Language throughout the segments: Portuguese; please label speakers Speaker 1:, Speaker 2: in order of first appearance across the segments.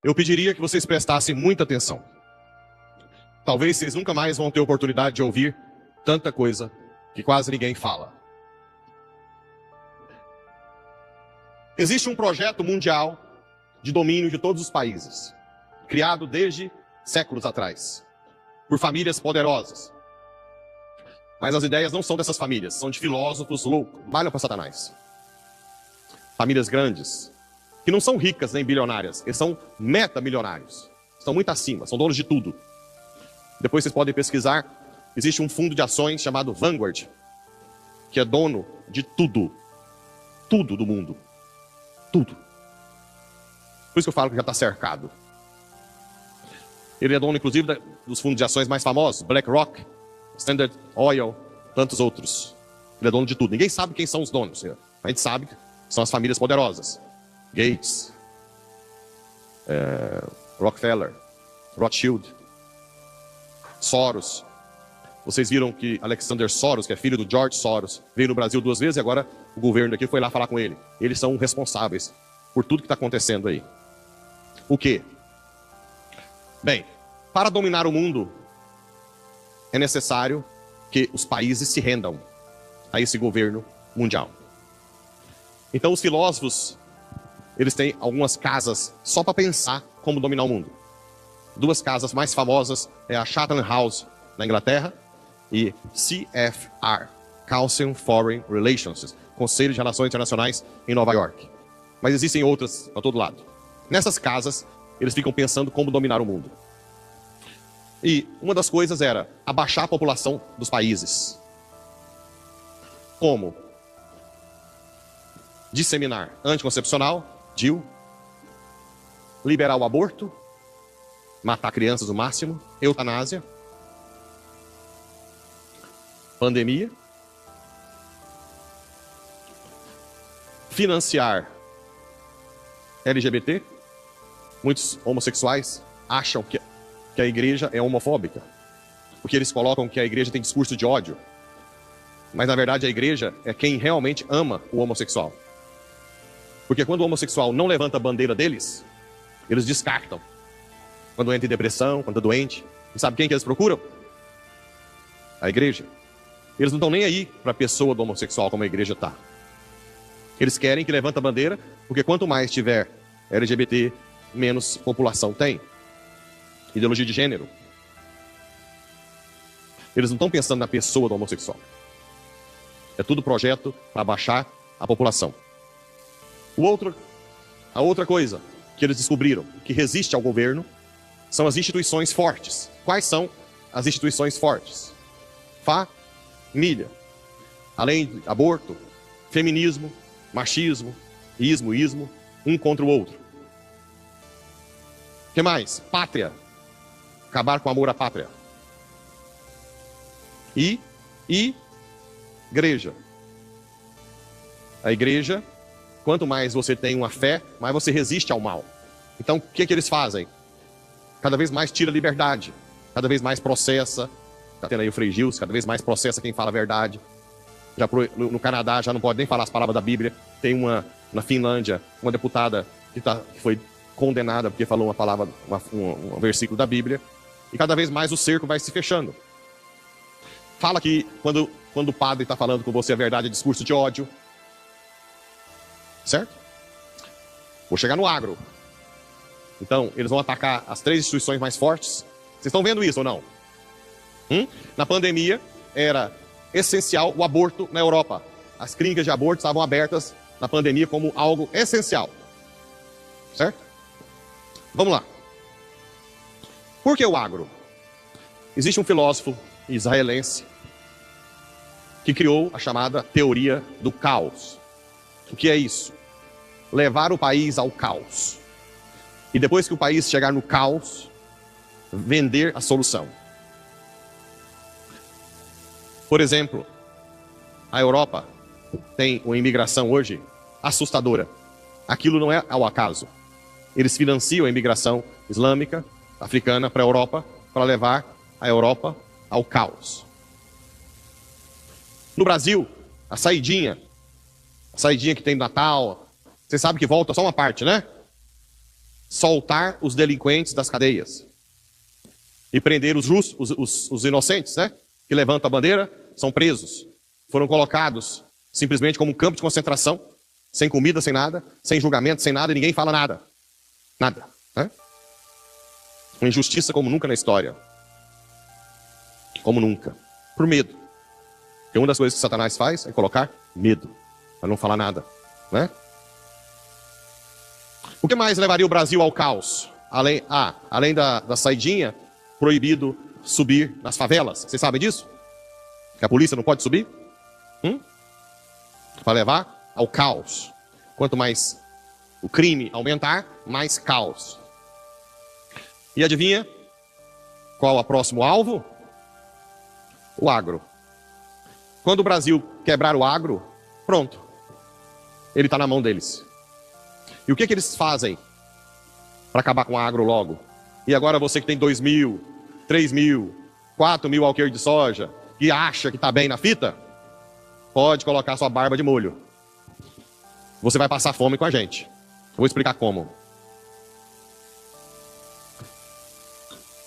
Speaker 1: eu pediria que vocês prestassem muita atenção. Talvez vocês nunca mais vão ter oportunidade de ouvir tanta coisa que quase ninguém fala. Existe um projeto mundial de domínio de todos os países, criado desde séculos atrás, por famílias poderosas. Mas as ideias não são dessas famílias, são de filósofos loucos, malham para Satanás. Famílias grandes, que não são ricas nem bilionárias, eles são metamilionários. Estão muito acima, são donos de tudo. Depois vocês podem pesquisar, existe um fundo de ações chamado Vanguard, que é dono de tudo. Tudo do mundo. Tudo. Por isso que eu falo que já está cercado. Ele é dono, inclusive, dos fundos de ações mais famosos, BlackRock, Standard Oil, tantos outros. Ele é dono de tudo. Ninguém sabe quem são os donos. A gente sabe que são as famílias poderosas. Gates, Rockefeller, Rothschild, Soros. Vocês viram que Alexander Soros, que é filho do George Soros, veio no Brasil 2 vezes e agora o governo aqui foi lá falar com ele. Eles são responsáveis por tudo que está acontecendo aí. O quê? Bem, para dominar o mundo, é necessário que os países se rendam a esse governo mundial. Então os filósofos, eles têm algumas casas só para pensar como dominar o mundo. 2 casas mais famosas é a Chatham House, na Inglaterra, e CFR, Council Foreign Relations, Conselho de Relações Internacionais em Nova York. Mas existem outras para todo lado. Nessas casas, eles ficam pensando como dominar o mundo. E uma das coisas era abaixar a população dos países. Como? Disseminar anticoncepcional, DIU, liberar o aborto, matar crianças o máximo, eutanásia, pandemia, financiar LGBT. Muitos homossexuais acham que a igreja é homofóbica, porque eles colocam que a igreja tem discurso de ódio. Mas na verdade a igreja é quem realmente ama o homossexual. Porque quando o homossexual não levanta a bandeira deles, eles descartam. Quando entra em depressão, quando é doente. E sabe quem que eles procuram? A igreja. Eles não estão nem aí para a pessoa do homossexual como a igreja está. Eles querem que levante a bandeira, porque quanto mais tiver LGBT, menos população tem. Ideologia de gênero. Eles não estão pensando na pessoa do homossexual. É tudo projeto para baixar a população. A outra coisa que eles descobriram, que resiste ao governo, são as instituições fortes. Quais são as instituições fortes? Família. Além de aborto, feminismo, machismo, ismo, um contra o outro. O que mais? Pátria. Acabar com o amor à pátria. E igreja. A igreja, quanto mais você tem uma fé, mais você resiste ao mal. Então, o que eles fazem? Cada vez mais tira a liberdade. Cada vez mais processa. Está tendo aí o Frei Gils, cada vez mais processa quem fala a verdade. No Canadá já não pode nem falar as palavras da Bíblia. Tem na Finlândia, uma deputada que foi condenada porque falou uma palavra, um versículo da Bíblia. E cada vez mais o cerco vai se fechando. Fala que quando o padre está falando com você a verdade é discurso de ódio. Certo? Vou chegar no agro. Então, eles vão atacar as 3 instituições mais fortes. Vocês estão vendo isso ou não? Na pandemia, era essencial o aborto na Europa. As clínicas de aborto estavam abertas na pandemia como algo essencial. Certo? Vamos lá. Por que o agro? Existe um filósofo israelense que criou a chamada teoria do caos. O que é isso? Levar o país ao caos. E depois que o país chegar no caos, vender a solução. Por exemplo, a Europa tem uma imigração hoje assustadora. Aquilo não é ao acaso. Eles financiam a imigração islâmica, africana para a Europa, para levar a Europa ao caos. No Brasil, a saidinha que tem no Natal, você sabe que volta só uma parte, né? soltar os delinquentes das cadeias e prender os inocentes, né? Que levantam a bandeira, são presos. Foram colocados simplesmente como um campo de concentração, sem comida, sem nada, sem julgamento, sem nada, e ninguém fala nada. Nada. Né? Uma injustiça como nunca na história. Como nunca. Por medo. Porque uma das coisas que Satanás faz é colocar medo, para não falar nada. Né? O que mais levaria o Brasil ao caos? Além da saidinha, proibido subir nas favelas. Vocês sabem disso? Que a polícia não pode subir? Para levar ao caos. Quanto mais o crime aumentar, mais caos. E adivinha qual é o próximo alvo? O agro. Quando o Brasil quebrar o agro, pronto. Ele está na mão deles. E o que eles fazem para acabar com o agro logo? E agora você que tem 2.000, 3.000, 4.000 alqueires de soja e acha que está bem na fita, pode colocar sua barba de molho. Você vai passar fome com a gente. Vou explicar como.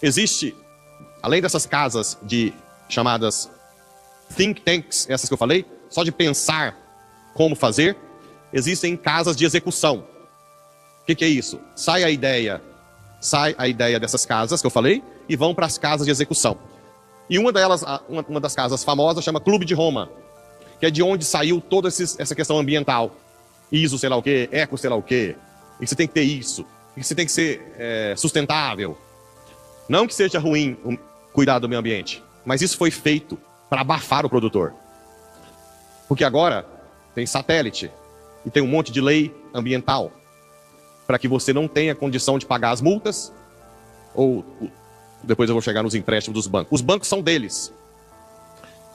Speaker 1: Existe, além dessas casas chamadas think tanks, essas que eu falei, só de pensar como fazer, existem casas de execução. O que é isso? Sai a ideia dessas casas que eu falei e vão para as casas de execução. E uma das casas famosas chama Clube de Roma, que é de onde saiu toda essa questão ambiental. ISO sei lá o quê, eco sei lá o quê, e que você tem que ter isso, e que você tem que ser sustentável. Não que seja ruim cuidar do meio ambiente, mas isso foi feito para abafar o produtor. Porque agora tem satélite e tem um monte de lei ambiental para que você não tenha condição de pagar as multas, ou depois eu vou chegar nos empréstimos dos bancos. Os bancos são deles.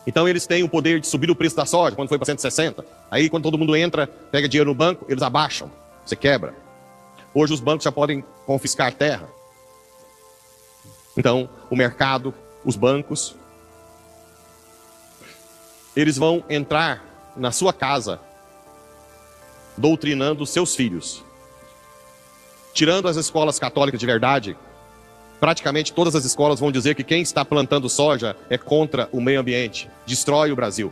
Speaker 1: Então eles têm o poder de subir o preço da soja quando foi para 160. Aí quando todo mundo entra, pega dinheiro no banco, eles abaixam, você quebra. Hoje os bancos já podem confiscar terra. Então o mercado, os bancos, eles vão entrar na sua casa doutrinando os seus filhos. Tirando as escolas católicas de verdade, praticamente todas as escolas vão dizer que quem está plantando soja é contra o meio ambiente, destrói o Brasil.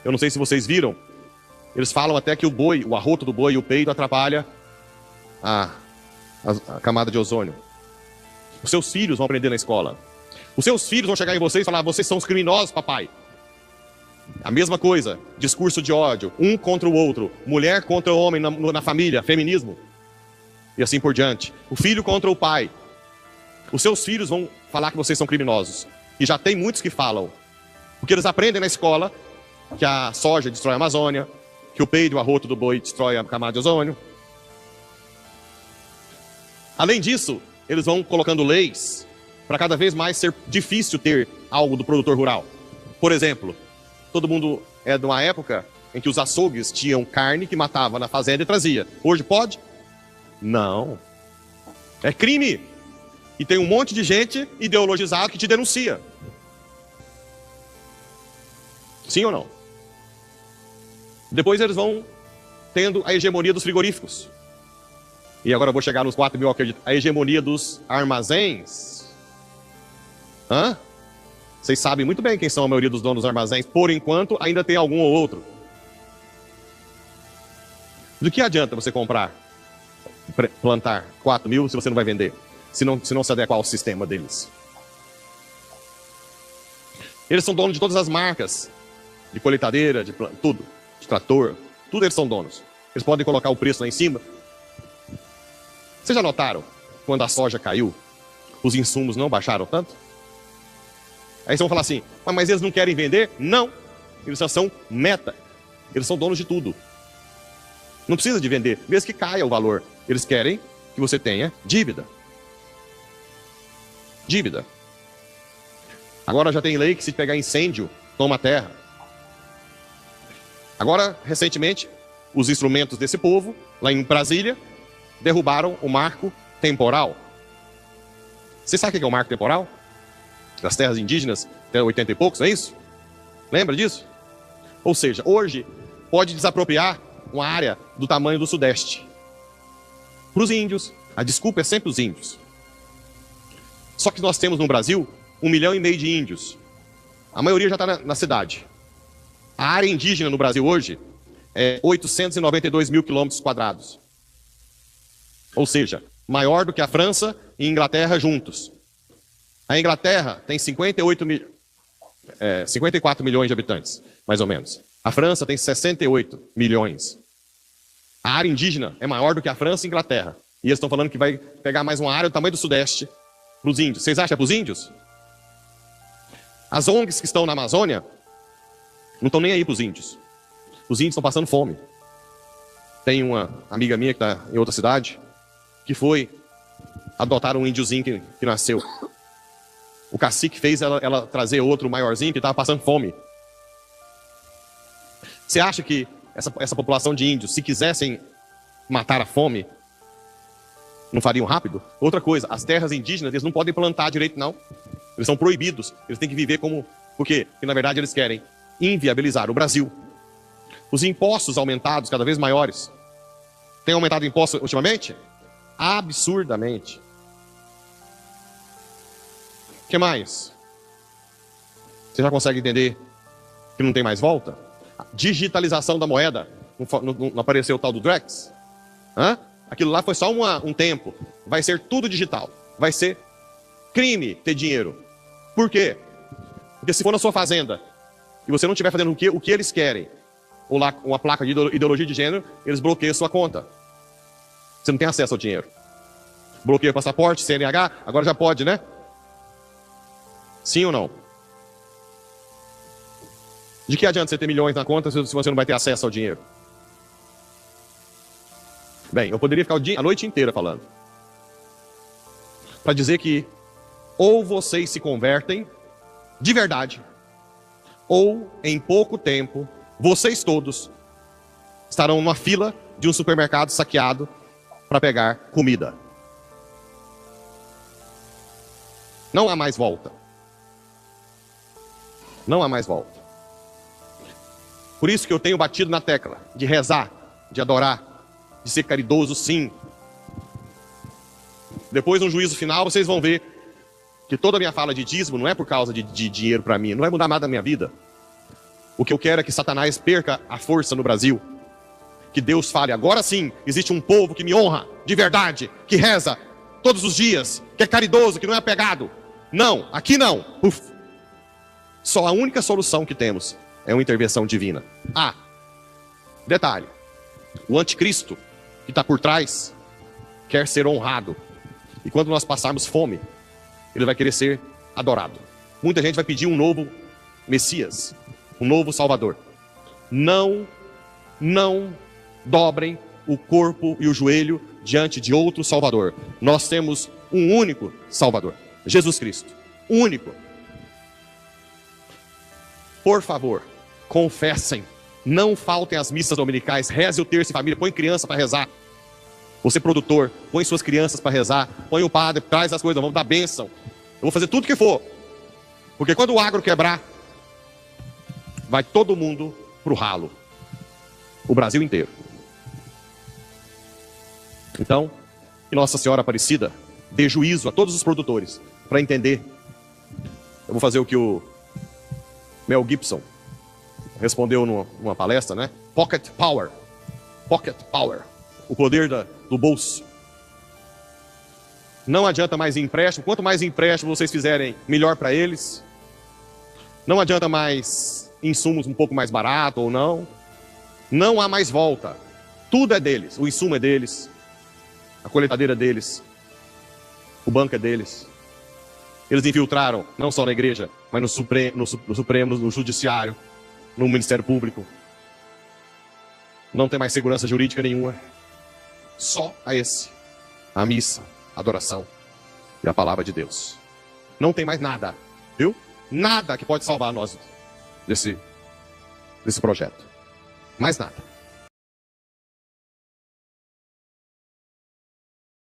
Speaker 1: Eu não sei se vocês viram, eles falam até que o arroto do boi e o peido atrapalha a camada de ozônio. Os seus filhos vão aprender na escola. Os seus filhos vão chegar em vocês e falar: vocês são os criminosos, papai. A mesma coisa, discurso de ódio, um contra o outro, mulher contra o homem na família, feminismo. E assim por diante. O filho contra o pai. Os seus filhos vão falar que vocês são criminosos. E já tem muitos que falam. Porque eles aprendem na escola que a soja destrói a Amazônia, que o peido e o arroto do boi destrói a camada de ozônio. Além disso, eles vão colocando leis para cada vez mais ser difícil ter algo do produtor rural. Por exemplo, todo mundo é de uma época em que os açougues tinham carne que matava na fazenda e trazia. Hoje pode? Não. É crime. E tem um monte de gente ideologizada que te denuncia. Sim ou não? Depois eles vão tendo a hegemonia dos frigoríficos. E agora eu vou chegar nos 4.000, a hegemonia dos armazéns. Vocês sabem muito bem quem são a maioria dos donos dos armazéns. Por enquanto, ainda tem algum ou outro. Do que adianta você plantar 4.000 se você não vai vender? Se não se adequar ao sistema deles. Eles são donos de todas as marcas. De colheitadeira, de tudo. De trator. Tudo eles são donos. Eles podem colocar o preço lá em cima. Vocês já notaram? Quando a soja caiu, os insumos não baixaram tanto? Aí vocês vão falar assim: mas eles não querem vender? Não. Eles só são meta. Eles são donos de tudo. Não precisa de vender, mesmo que caia o valor. Eles querem que você tenha dívida. Dívida. Agora já tem lei que se pegar incêndio, toma terra. Agora, recentemente, os instrumentos desse povo, lá em Brasília, derrubaram o marco temporal. Você sabe o que é o marco temporal? Das terras indígenas, até 80 e poucos, não é isso? Lembra disso? Ou seja, hoje pode desapropriar uma área do tamanho do Sudeste. Para os índios, A desculpa é sempre os índios. Só que nós temos no Brasil 1,5 milhão de índios. A maioria já está na cidade. A área indígena no Brasil hoje é 892 mil quilômetros quadrados. Ou seja, maior do que a França e a Inglaterra juntos. A Inglaterra tem 54 milhões de habitantes, mais ou menos. A França tem 68 milhões. A área indígena é maior do que a França e a Inglaterra. E eles estão falando que vai pegar mais uma área do tamanho do Sudeste para os índios. Vocês acham que é para os índios? As ONGs que estão na Amazônia não estão nem aí para os índios. Os índios estão passando fome. Tem uma amiga minha que está em outra cidade que foi adotar um índiozinho que nasceu. O cacique fez ela trazer outro maiorzinho que estava passando fome. Você acha que essa população de índios, se quisessem matar a fome, não fariam rápido? Outra coisa, as terras indígenas, eles não podem plantar direito, não. Eles são proibidos. Eles têm que viver como... Por quê? Porque, na verdade, eles querem inviabilizar o Brasil. Os impostos aumentados, cada vez maiores. Tem aumentado o imposto ultimamente? Absurdamente. O que mais? Você já consegue entender que não tem mais volta? A digitalização da moeda. Não apareceu o tal do Drex? Hã? Aquilo lá foi só um tempo. Vai ser tudo digital. Vai ser crime ter dinheiro. Por quê? Porque se for na sua fazenda e você não estiver fazendo o que eles querem, ou lá uma placa de ideologia de gênero, eles bloqueiam a sua conta. Você não tem acesso ao dinheiro. Bloqueia o passaporte, CNH, agora já pode, né? Sim ou não? De que adianta você ter milhões na conta se você não vai ter acesso ao dinheiro? Bem, eu poderia ficar a noite inteira falando. Para dizer que ou vocês se convertem de verdade, ou em pouco tempo, vocês todos estarão numa fila de um supermercado saqueado para pegar comida. Não há mais volta. Não há mais volta. Por isso que eu tenho batido na tecla de rezar, de adorar, de ser caridoso, sim. Depois, no juízo final, vocês vão ver que toda a minha fala de dízimo não é por causa de dinheiro para mim, não vai mudar nada na minha vida. O que eu quero é que Satanás perca a força no Brasil. Que Deus fale, agora sim, existe um povo que me honra, de verdade, que reza todos os dias, que é caridoso, que não é apegado. Não, aqui não. Uf. Só a única solução que temos é uma intervenção divina. Ah, detalhe, o anticristo que está por trás quer ser honrado. E quando nós passarmos fome, ele vai querer ser adorado. Muita gente vai pedir um novo Messias, um novo Salvador. Não dobrem o corpo e o joelho diante de outro Salvador. Nós temos um único Salvador, Jesus Cristo, único. Por favor, confessem, não faltem às missas dominicais, reze o terço em família, põe criança para rezar. Você produtor, põe suas crianças para rezar, põe o padre, traz as coisas, vamos dar bênção. Eu vou fazer tudo o que for. Porque quando o agro quebrar, vai todo mundo pro ralo. O Brasil inteiro. Então, que Nossa Senhora Aparecida dê juízo a todos os produtores para entender. Eu vou fazer o que o Mel Gibson respondeu numa palestra, né? Pocket Power. Pocket Power. O poder do bolso. Não adianta mais empréstimo. Quanto mais empréstimo vocês fizerem, melhor para eles. Não adianta mais insumos um pouco mais barato ou não. Não há mais volta. Tudo é deles. O insumo é deles. A colheitadeira é deles. O banco é deles. Eles infiltraram, não só na igreja, mas no Supremo, no Judiciário, no Ministério Público. Não tem mais segurança jurídica nenhuma. Só a missa, a adoração e a palavra de Deus. Não tem mais nada, viu? Nada que pode salvar nós desse projeto. Mais nada.